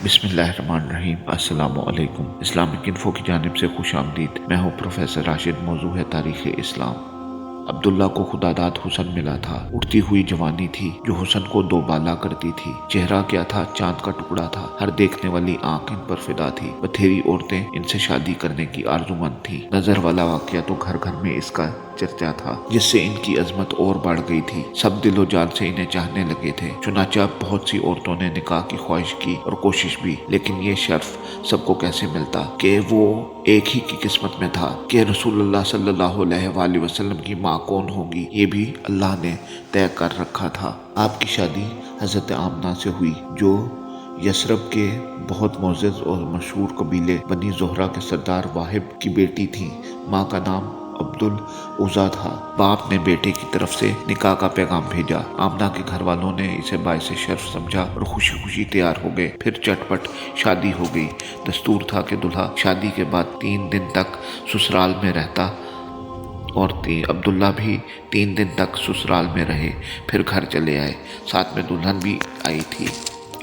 بسم اللہ الرحمن الرحیم۔ السلام علیکم۔ اسلامک انفو کی جانب سے خوش آمدید۔ میں ہوں پروفیسر راشد۔ موضوع ہے تاریخ اسلام۔ عبداللہ کو خداداد حسن ملا تھا۔ اٹھتی ہوئی جوانی تھی جو حسن کو دوبالا کرتی تھی۔ چہرہ کیا تھا، چاند کا ٹکڑا تھا۔ ہر دیکھنے والی آنکھ ان پر فدا تھی۔ بتھیری عورتیں ان سے شادی کرنے کی آرزومند تھی۔ نظر والا واقعہ تو گھر گھر میں اس کا چرچا تھا، جس سے ان کی عظمت اور بڑھ گئی تھی۔ سب دل و جان سے انہیں چاہنے لگے تھے۔ چنانچہ بہت سی عورتوں نے نکاح کی خواہش کی اور کوشش بھی، لیکن یہ شرف سب کو کیسے ملتا کہ وہ ایک ہی کی قسمت میں تھا کہ رسول اللہ صلی اللہ علیہ وآلہ وسلم کی ماں کون ہوگی، یہ بھی اللہ نے طے کر رکھا تھا۔ آپ کی شادی حضرت آمنہ سے ہوئی، جو یثرب کے بہت معزز اور مشہور قبیلے بنی زہرہ کے سردار واہب کی بیٹی تھی۔ ماں کا نام عبدالعزیٰ تھا۔ باپ نے بیٹے کی طرف سے نکاح کا پیغام بھیجا۔ آمنہ کے گھر والوں نے اسے باعث شرف سمجھا اور خوشی خوشی تیار ہو گئے۔ پھر چٹ پٹ شادی ہو گئی۔ دستور تھا کہ دلہا شادی کے بعد 3 دن تک سسرال میں رہتا اور عبداللہ بھی 3 دن تک سسرال میں رہے، پھر گھر چلے آئے۔ ساتھ میں دلہن بھی آئی تھی۔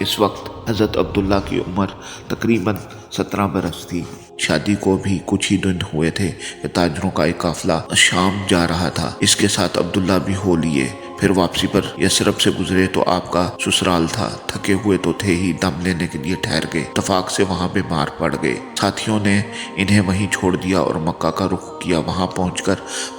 اس وقت حضرت عبداللہ کی عمر تقریباً 17 برس تھی۔ شادی کو بھی کچھ ہی دن ہوئے تھے کہ تاجروں کا ایک قافلہ شام جا رہا تھا۔ اس کے ساتھ عبداللہ بھی ہو لیے۔ پھر واپسی پر یثرب سے گزرے تو آپ کا سسرال تھا۔ تھکے ہوئے تو تھے ہی، دم لینے کے لیے ٹھہر گئے۔ اتفاق سے وہاں بیمار پڑ گئے۔ ساتھیوں نے انہیں وہیں چھوڑ دیا اور مکہ کا رخ کیا۔ وہاں پہنچ کر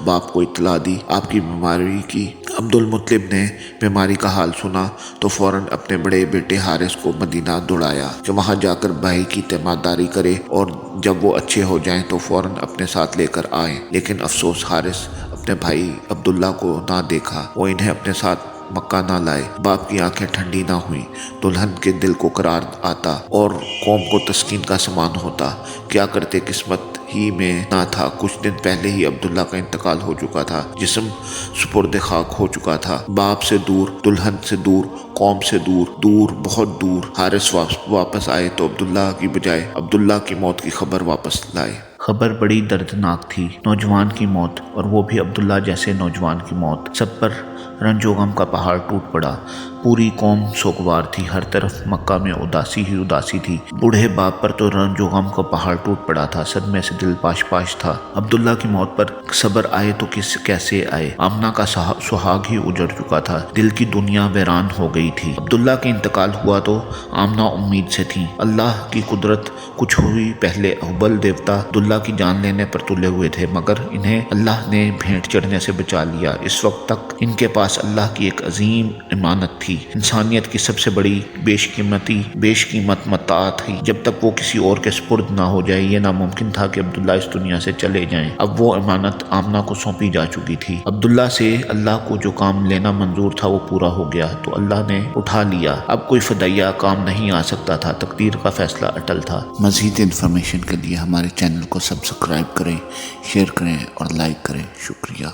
باپ کو اطلاع دی آپ کی بیماری کی۔ عبدالمطلب نے بیماری کا حال سنا تو فوراً اپنے بڑے بیٹے حارث کو مدینہ دوڑایا کہ وہاں جا کر بھائی کی تیمارداری کرے اور جب وہ اچھے ہو جائیں تو فوراً اپنے ساتھ لے کر آئیں۔ لیکن افسوس، حارث اپنے بھائی عبداللہ کو نہ دیکھا۔ وہ انہیں اپنے ساتھ مکہ نہ لائے۔ باپ کی آنکھیں ٹھنڈی نہ ہوئیں۔ دلہن کے دل کو قرار آتا اور قوم کو تسکین کا سامان ہوتا۔ کیا کرتے، قسمت ہی میں نہ تھا۔ کچھ دن پہلے ہی عبداللہ کا انتقال ہو چکا تھا۔ جسم سپرد خاک ہو چکا تھا۔ باپ سے دور، دلہن سے دور، قوم سے دور، دور، بہت دور۔ حارث واپس آئے تو عبداللہ کی بجائے عبداللہ کی موت کی خبر واپس لائے۔ خبر بڑی دردناک تھی۔ نوجوان کی موت، اور وہ بھی عبداللہ جیسے نوجوان کی موت۔ سب پر رنج و غم کا پہاڑ ٹوٹ پڑا۔ پوری قوم سوگوار تھی۔ ہر طرف مکہ میں اداسی ہی اداسی تھی۔ بوڑھے باپ پر تو رنج و غم کا پہاڑ ٹوٹ پڑا تھا۔ صدمے سے دل پاش پاش تھا۔ عبداللہ کی موت پر صبر آئے تو کیسے آئے۔ آمنہ کا سہاگ ہی اجڑ چکا تھا۔ دل کی دنیا ویران ہو گئی تھی۔ عبداللہ کا انتقال ہوا تو آمنہ امید سے تھی۔ اللہ کی قدرت کچھ ہوئی پہلے حبل دیوتا عبداللہ کی جان لینے پر تلے ہوئے تھے، مگر انہیں اللہ نے بھینٹ چڑھنے سے بچا لیا۔ اس وقت تک ان کے پاس اللہ کی ایک عظیم امانت تھی، انسانیت کی سب سے بڑی بیش قیمت متاع تھی۔ جب تک وہ کسی اور کے سپرد نہ ہو جائے، یہ ناممکن تھا کہ عبداللہ اس دنیا سے چلے جائیں۔ اب وہ امانت آمنہ کو سونپی جا چکی تھی۔ عبداللہ سے اللہ کو جو کام لینا منظور تھا وہ پورا ہو گیا تو اللہ نے اٹھا لیا۔ اب کوئی فدائیہ کام نہیں آ سکتا تھا۔ تقدیر کا فیصلہ اٹل تھا۔ مزید انفارمیشن کے لیے ہمارے چینل کو سبسکرائب کریں، شیئر کریں اور لائک کریں۔ شکریہ۔